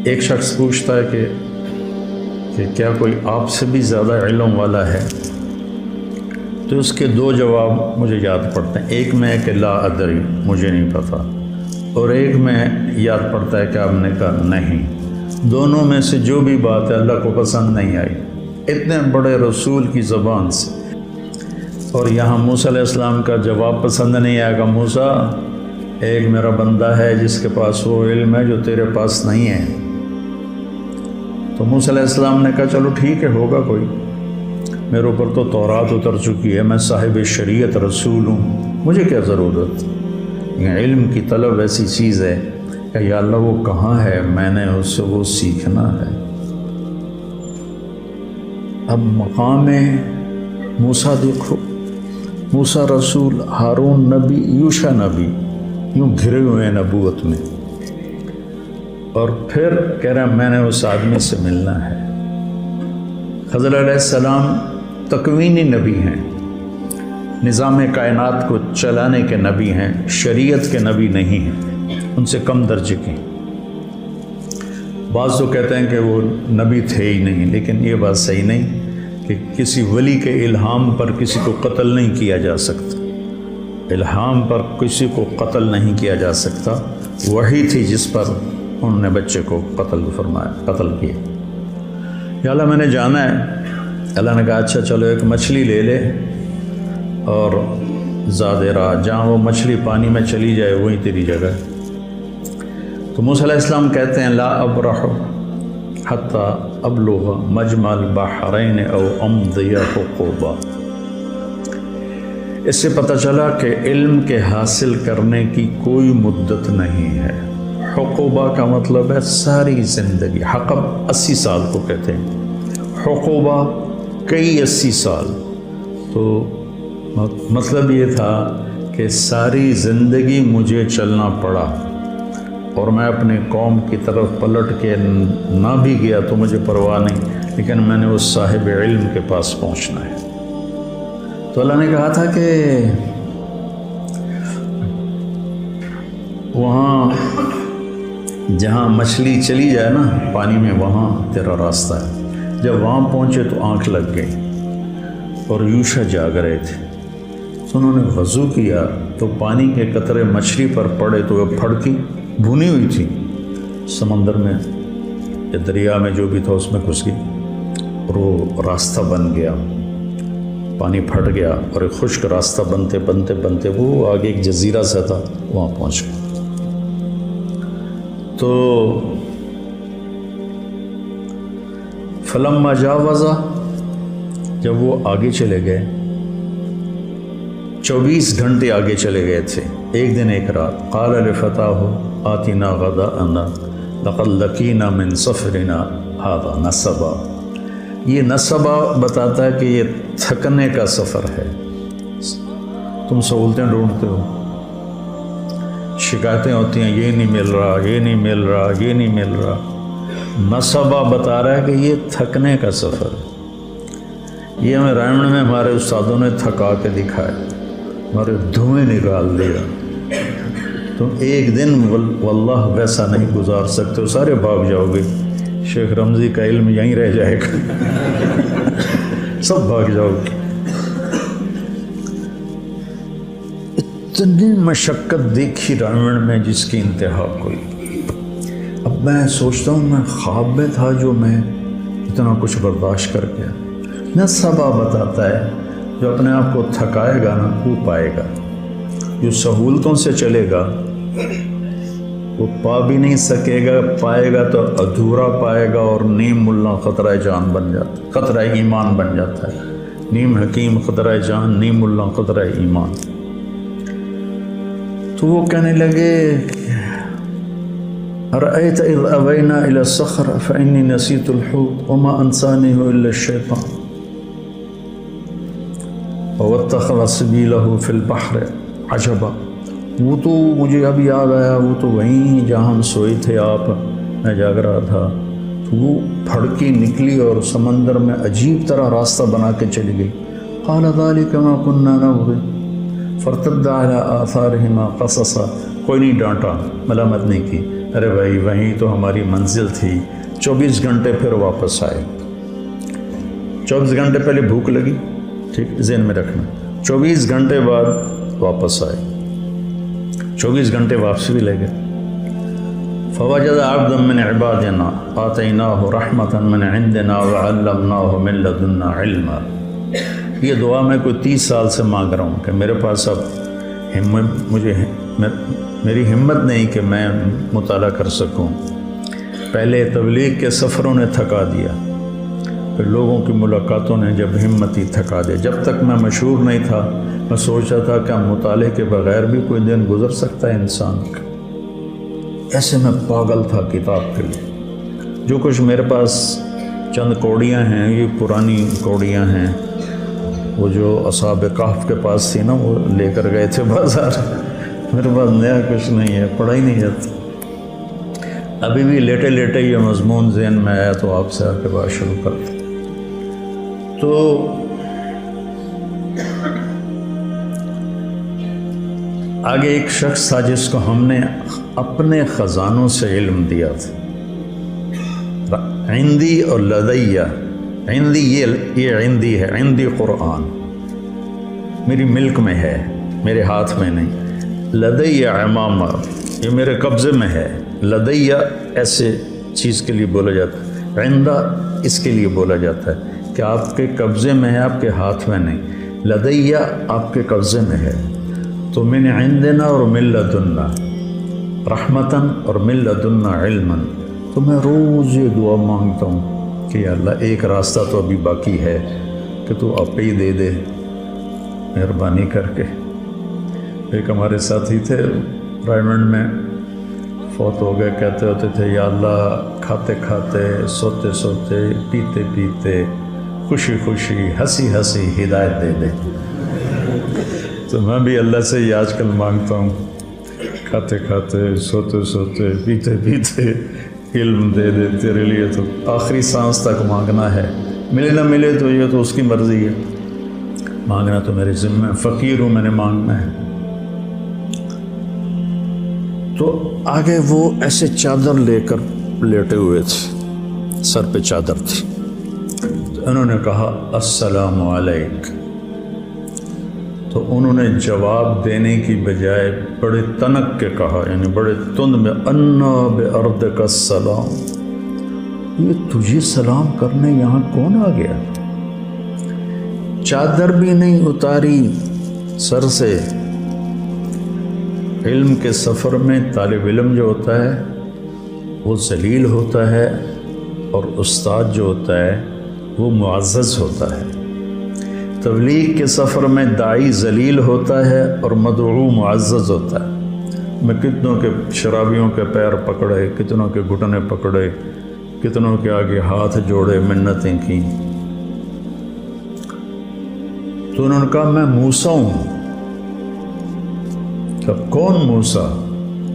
ایک شخص پوچھتا ہے کہ کیا کوئی آپ سے بھی زیادہ علم والا ہے؟ تو اس کے دو جواب مجھے یاد پڑتے ہیں. ایک میں کہ لا ادری، مجھے نہیں پتہ، اور ایک میں یاد پڑتا ہے کہ آپ نے کہا نہیں. دونوں میں سے جو بھی بات ہے اللہ کو پسند نہیں آئی اتنے بڑے رسول کی زبان سے. اور یہاں موسیٰ علیہ السلام کا جواب پسند نہیں آئے گا. موسیٰ، ایک میرا بندہ ہے جس کے پاس وہ علم ہے جو تیرے پاس نہیں ہے. تو موسیٰ علیہ السلام نے کہا چلو ٹھیک ہے، ہوگا کوئی. میرے اوپر تو تورات اتر چکی ہے، میں صاحب شریعت رسول ہوں، مجھے کیا ضرورت. یہ علم کی طلب ایسی چیز ہے کہ یا اللہ وہ کہاں ہے، میں نے اس سے وہ سیکھنا ہے. اب مقام موسیٰ دیکھو، موسیٰ رسول، ہارون نبی، یوشع نبی، یوں گھرے ہوئے ہیں نبوت میں. اور پھر کہہ رہا میں نے اس آدمی سے ملنا ہے. خضر علیہ السلام تکوینی نبی ہیں، نظام کائنات کو چلانے کے نبی ہیں، شریعت کے نبی نہیں ہیں، ان سے کم درجے کے. بعض تو کہتے ہیں کہ وہ نبی تھے ہی نہیں، لیکن یہ بات صحیح نہیں کہ کسی ولی کے الہام پر کسی کو قتل نہیں کیا جا سکتا. الہام پر کسی کو قتل نہیں کیا جا سکتا. وہی تھی جس پر انہوں نے بچے کو قتل فرمایا، قتل کیا. یا اللہ میں نے جانا ہے. اللہ نے کہا اچھا چلو ایک مچھلی لے لے اور زیادہ راہ، جہاں وہ مچھلی پانی میں چلی جائے وہیں تیری جگہ. تو موسیٰ علیہ السلام کہتے ہیں لا ابرح حتی ابلغ مجمع البحرین او امضی حقوبا. اس سے پتہ چلا کہ علم کے حاصل کرنے کی کوئی مدت نہیں ہے. حقوبہ کا مطلب ہے ساری زندگی. حقب 80 سال کو کہتے ہیں، حقوبہ کئی 80 سال. تو مطلب یہ تھا کہ ساری زندگی مجھے چلنا پڑا اور میں اپنے قوم کی طرف پلٹ کے نہ بھی گیا تو مجھے پرواہ نہیں، لیکن میں نے اس صاحب علم کے پاس پہنچنا ہے. تو اللہ نے کہا تھا کہ وہاں جہاں مچھلی چلی جائے نا پانی میں، وہاں تیرا راستہ ہے. جب وہاں پہنچے تو آنکھ لگ گئی اور یوشع جاگ رہے تھے. تو انہوں نے وضو کیا تو پانی کے قطرے مچھلی پر پڑے تو وہ پھڑکی، بھونی ہوئی تھی سمندر میں یا دریا میں جو بھی تھا اس میں گھس گئی اور وہ راستہ بن گیا. پانی پھٹ گیا اور ایک خشک راستہ بنتے بنتے بنتے وہ آگے ایک جزیرہ سا تھا، وہاں پہنچ گیا. تو فلما جاوزا، جب وہ آگے چلے گئے، 24 گھنٹے آگے چلے گئے تھے، ایک دن ایک رات. قال لفتاه آتنا غداءنا لقد لقينا من سفرنا هذا نصبا. یہ نصبا بتاتا ہے کہ یہ تھکنے کا سفر ہے. تم سہولتیں ڈھونڈتے ہو، شکایتیں ہوتی ہیں یہ نہیں مل رہا، یہ نہیں مل رہا، یہ نہیں مل رہا. نصبا بتا رہا ہے کہ یہ تھکنے کا سفر ہے. یہ ہمیں رائمن میں ہمارے استادوں نے تھکا کے دکھایا، ہمارے دھوئیں نکال دیا. تم ایک دن واللہ ویسا نہیں گزار سکتے ہو، سارے بھاگ جاؤ گے. شیخ رمضی کا علم یہیں رہ جائے گا، سب بھاگ جاؤ گے. اتنی مشقت دیکھی رائمن میں جس کی انتہا کوئی. اب میں سوچتا ہوں میں خواب میں تھا جو میں اتنا کچھ برداشت کر گیا. نصبا بتاتا ہے جو اپنے آپ کو تھکائے گا نا وہ پائے گا، جو سہولتوں سے چلے گا وہ پا بھی نہیں سکے گا، پائے گا تو ادھورا پائے گا اور نیم ملا خطرہ جان بن جاتا ہے، خطرہ ایمان بن جاتا ہے. نیم حکیم خطرہ جان، نیم ملا خطرہ ایمان. تو وہ کہنے لگے ارأیت اذ اوینا الی الصخرۃ فانی نسیت الحوت وما انسانیہ الا الشیطان واتخذ سبیلہ فی البحر عجبا. وہ تو مجھے اب یاد آیا، وہ تو وہیں جہاں ہم سوئے تھے، آپ میں جاگ رہا تھا، تو وہ پھڑکی نکلی اور سمندر میں عجیب طرح راستہ بنا کے چلی گئی. قال ذلک ما كنا نبغي فرتد على آثارهما قصصا. کوئی نہیں ڈانٹا، ملامت نہیں کی. ارے بھائی وہیں تو ہماری منزل تھی. 24 گھنٹے پھر واپس آئے. 24 گھنٹے پہلے بھوک لگی، ٹھیک ذہن میں رکھنا. 24 گھنٹے بعد واپس آئے. 24 گھنٹے واپسی بھی لے گئے. فوجد عبدا من عبادنا آتیناہ رحمۃ من عندنا وعلمناہ من لدنا علما. یہ دعا میں کوئی 30 سال سے مانگ رہا ہوں کہ میرے پاس اب میری ہمت نہیں کہ میں مطالعہ کر سکوں. پہلے تبلیغ کے سفروں نے تھکا دیا، پھر لوگوں کی ملاقاتوں نے جب ہمت ہی تھکا دیا. جب تک میں مشہور نہیں تھا میں سوچا تھا کہ مطالعے کے بغیر بھی کوئی دن گزر سکتا ہے انسان کا. ایسے میں پاگل تھا کتاب کے لیے. جو کچھ میرے پاس چند کوڑیاں ہیں، یہ پرانی کوڑیاں ہیں، وہ جو اصحاب کہف کے پاس تھی نا، وہ لے کر گئے تھے بازار. میرے پاس نیا کچھ نہیں ہے، پڑھا ہی نہیں جاتا. ابھی بھی لیٹے لیٹے یہ مضمون ذہن میں آیا تو آپ سے آ کے بات شروع کرتے. تو آگے ایک شخص تھا جس کو ہم نے اپنے خزانوں سے علم دیا تھا. عندی اور لدیہ. عندی یہ عندی ہے، عندی قرآن میری ملک میں ہے، میرے ہاتھ میں نہیں. لدیہ امامہ یہ میرے قبضے میں ہے. لدیہ ایسے چیز کے لیے بولا جاتا ہے. عندہ اس کے لیے بولا جاتا ہے کہ آپ کے قبضے میں ہے، آپ کے ہاتھ میں نہیں. لدیہ آپ کے قبضے میں ہے. تو من عندنا اور من لدنا رحمتاً اور من لدنا علما. تو میں روز یہ دعا مانگتا ہوں کہ یا اللہ ایک راستہ تو ابھی باقی ہے کہ تو آپ ہی دے دے مہربانی کر کے. ایک ہمارے ساتھی تھے رائمنڈ میں، فوت ہو گئے. کہتے ہوتے تھے یا اللہ کھاتے کھاتے، سوتے سوتے، پیتے پیتے، خوشی خوشی، ہنسی ہنسی ہدایت دے دے. تو میں بھی اللہ سے یہ آج کل مانگتا ہوں، کھاتے کھاتے، سوتے سوتے، پیتے پیتے علم دے دے. تیرے لیے تو آخری سانس تک مانگنا ہے، ملے نہ ملے تو یہ تو اس کی مرضی ہے، مانگنا تو میرے ذمہ. فقیر ہوں، میں نے مانگنا ہے. تو آگے وہ ایسے چادر لے کر لیٹے ہوئے تھے، سر پہ چادر تھی. تو انہوں نے کہا السلام علیک. تو انہوں نے جواب دینے کی بجائے بڑے تنک کے کہا، یعنی بڑے تند میں، انا بِأَرْضِكَ السلام. یہ تجھے سلام کرنے یہاں کون آ گیا؟ چادر بھی نہیں اتاری سر سے. علم کے سفر میں طالب علم جو ہوتا ہے وہ ذلیل ہوتا ہے، اور استاد جو ہوتا ہے وہ معزز ہوتا ہے. تبلیغ کے سفر میں داعی ذلیل ہوتا ہے اور مدعو معزز ہوتا ہے. میں کتنوں کے شرابیوں کے پیر پکڑے، کتنوں کے گھٹنے پکڑے، کتنوں کے آگے ہاتھ جوڑے، منتیں کی. تو انہوں نے کہا میں موسیٰ ہوں. کہ کون موسیٰ؟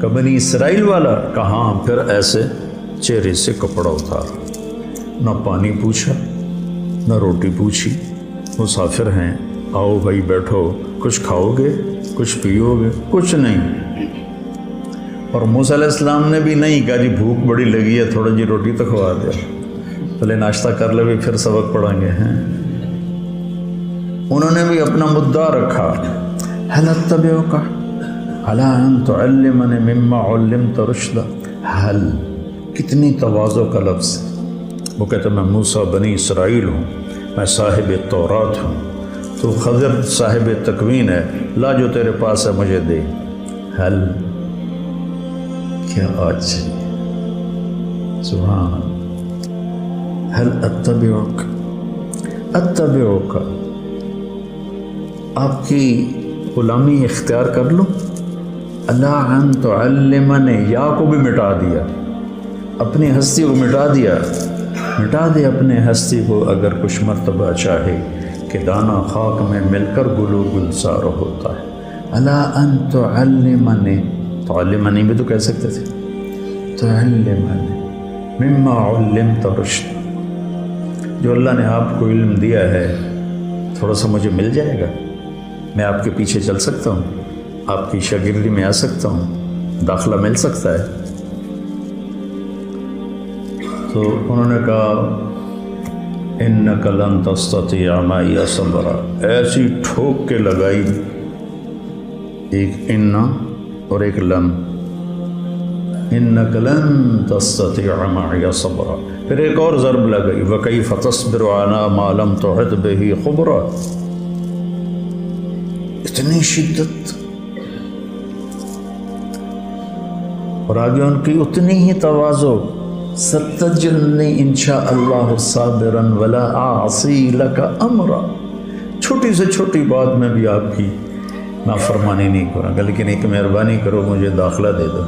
کہ بنی اسرائیل والا. کہاں؟ پھر ایسے چہرے سے کپڑا اتارا. نہ پانی پوچھا، نہ روٹی پوچھی. مسافر ہیں، آؤ بھائی بیٹھو، کچھ کھاؤ گے، کچھ پیو گے؟ کچھ نہیں. اور موسیٰ علیہ السلام نے بھی نہیں کہا جی بھوک بڑی لگی ہے تھوڑا جی روٹی تو کھوا دیا، پہلے ناشتہ کر لے بھی پھر سبق پڑھیں گے. ہیں انہوں نے بھی اپنا مدعا رکھا. هل اتبعک علی ان تعلمنی مما علمت رشدا. حل کتنی تواضع کا لفظ. وہ کہتے میں موسیٰ بنی اسرائیل ہوں، میں صاحب تورات ہوں، تو خضر صاحب تکوین ہے، لا جو تیرے پاس ہے مجھے دے. حل کیا آج سبحان. حل اتبعک. اتبعک آپ کی غلامی اختیار کر لوں. اللہ ان تعلمنی، یا کو بھی مٹا دیا، اپنی ہستی کو مٹا دیا. مٹا دے اپنے ہستی کو اگر کچھ مرتبہ چاہے کہ دانہ خاک میں مل کر گل و گلزار ہوتا ہے. اللہ ان تعلمنی، تعلمنی بھی تو کہہ سکتے تھے. تعلمنی مما علمت رشد. جو اللہ نے آپ کو علم دیا ہے تھوڑا سا مجھے مل جائے گا، میں آپ کے پیچھے چل سکتا ہوں، آپ کی شاگردی میں آ سکتا ہوں، داخلہ مل سکتا ہے. تو انہوں نے کہا انک لن تستطیع معی صبرا، ایسی ٹھوک کے لگائی، ایک ان اور ایک لن، انک لن تستطیع معی صبرا، پھر ایک اور ضرب لگائی وکیف تصبر علی ما لم تحط بہ خبرا، اتنی شدت، اور آگے ان کی اتنی ہی تواضع، ستجدنی انشاء اللہ صابرا ولا اعصی لک امرا، چھوٹی سے چھوٹی بات میں بھی آپ کی نافرمانی نہیں کروں گا، لیکن ایک مہربانی کرو مجھے داخلہ دے دو۔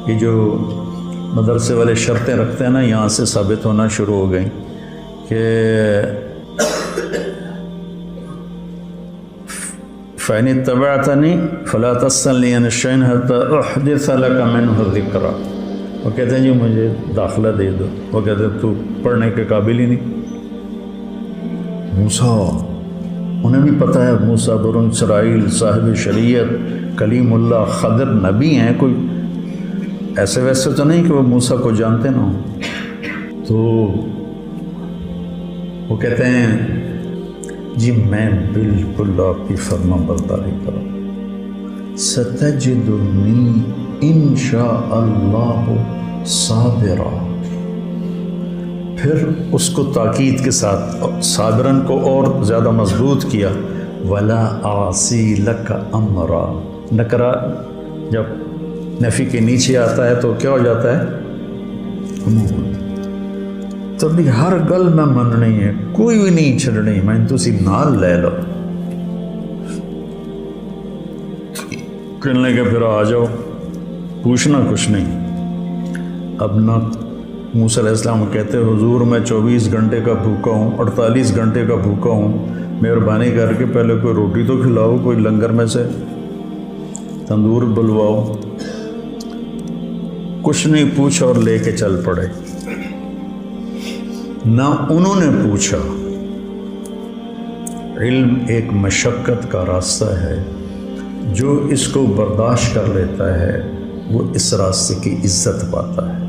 یہ جو مدرسے والے شرطیں رکھتے ہیں نا، یہاں سے ثابت ہونا شروع ہو گئیں کہ فَإِنِ اتَّبَعْتَنِي فَلَا تَسْأَلْنِي عَنِ شَيْءٍ حَتَّى أُحْدِثَ لَكَ مِنْهُ ذِكْرًا، وہ کہتے ہیں جی مجھے داخلہ دے دو، وہ کہتے ہیں تو پڑھنے کے قابل ہی نہیں۔ موسیٰ، انہیں بھی پتہ ہے موسیٰ بنو اسرائیل صاحب شریعت کلیم اللہ خضر نبی ہیں، کوئی ایسے ویسے تو نہیں کہ وہ موسیٰ کو جانتے نہ ہوں، تو وہ کہتے ہیں جی میں بالکل آپ کی فرما برداری کروں، ستجدنی انشاء اللہ صابرا، پھر اس کو تاکید کے ساتھ صابرن کو اور زیادہ مضبوط کیا، ولا اعصی لک امرا، نکرہ جب نفی کے نیچے آتا ہے تو کیا ہو جاتا ہے؟ تو بھی ہر گل میں مننی ہے، کوئی بھی نہیں چھڑنی، میں تسی نال لے لو، کہنے کے پھر آ جاؤ، پوچھنا کچھ نہیں۔ اب نہ موسیٰ علیہ السلام کہتے حضور میں 24 گھنٹے کا بھوکا ہوں، 48 گھنٹے کا بھوکا ہوں، مہربانی کر کے پہلے کوئی روٹی تو کھلاؤ، کوئی لنگر میں سے تندور بلواؤ، کچھ نہیں پوچھا اور لے کے چل پڑے۔ نہ انہوں نے پوچھا، علم ایک مشقت کا راستہ ہے، جو اس کو برداشت کر لیتا ہے وہ اس راستے کی عزت پاتا ہے۔